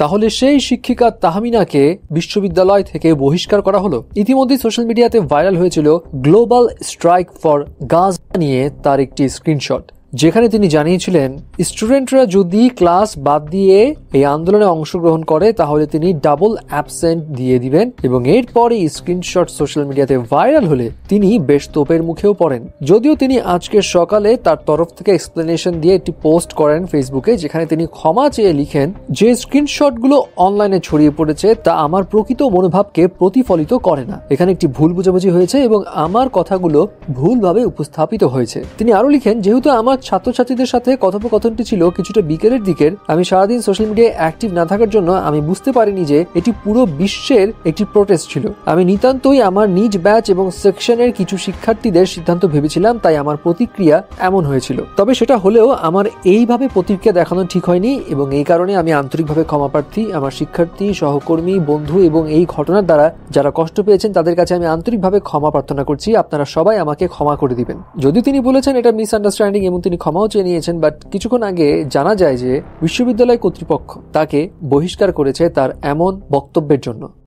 তাহলে সেই শিক্ষিকা তাহমিনাকে বিশ্ববিদ্যালয় থেকে বহিষ্কার করা হলো। ইতিমধ্যে সোশ্যাল মিডিয়াতে ভাইরাল হয়েছিল গ্লোবাল স্ট্রাইক ফর গাজা নিয়ে তার একটি স্ক্রিনশট, যেখানে তিনি জানিয়েছিলেন স্টুডেন্টরা যদি ক্লাস বাদ দিয়ে এই আন্দোলনে অংশগ্রহণ করে তাহলে তিনি ডাবল অ্যাবসেন্ট দিয়ে দিবেন, এবং এরপরে স্ক্রিনশট সোশ্যাল মিডিয়াতে ভাইরাল হলে তিনি বেশ তোপের মুখেও পড়েন। যদিও তিনি আজকে সকালে তার তরফ থেকে এক্সপ্লেনেশন দিয়ে একটি পোস্ট করেন ফেসবুকে, যেখানে তিনি ক্ষমা চেয়ে লিখেন যে স্ক্রিনশটগুলো অনলাইনে ছড়িয়ে পড়েছে তা আমার প্রকৃত মনোভাবকে প্রতিফলিত করে না। এখানে একটি ভুল বোঝাবুঝি হয়েছে এবং আমার কথাগুলো ভুলভাবে উপস্থাপিত হয়েছে। তিনি আরো লিখেন, যেহেতু আমার ছাত্রছাত্রীদের সাথে কথোপকথনটি ছিল কিছুটা বিকেলের দিকের, আমি সারাদিন সোশ্যাল মিডিয়ায় অ্যাক্টিভ না থাকার জন্য আমি বুঝতে পারিনি যে এটি পুরো বিশ্বের একটি প্রোটেস্ট ছিল। আমি নিতান্তই আমার নিজ ব্যাচ এবং সেকশনের কিছু শিক্ষার্থীদের সিদ্ধান্ত ভেবেছিলাম, তাই আমার প্রতিক্রিয়া এমন হয়েছিল। তবে সেটা হলেও আমার এইভাবে প্রতিক্রিয়া দেখানো ঠিক হয়নি এবং এই কারণে আমি আন্তরিকভাবে ক্ষমা প্রার্থী। আমার শিক্ষার্থী, সহকর্মী, বন্ধু এবং এই ঘটনার দ্বারা যারা কষ্ট পেয়েছেন তাদের কাছে আমি আন্তরিকভাবে ক্ষমা প্রার্থনা করছি। আপনারা সবাই আমাকে ক্ষমা করে দিবেন। যদিও তিনি বলেছেন এটা মিসআন্ডারস্ট্যান্ডিং এবং তিনি ক্ষমাও চেয়ে নিয়েছেন, বাট কিছুক্ষণ আগে জানা যায় যে বিশ্ববিদ্যালয় কর্তৃপক্ষ তাকে বহিষ্কার করেছে তার এমন বক্তব্যের জন্য।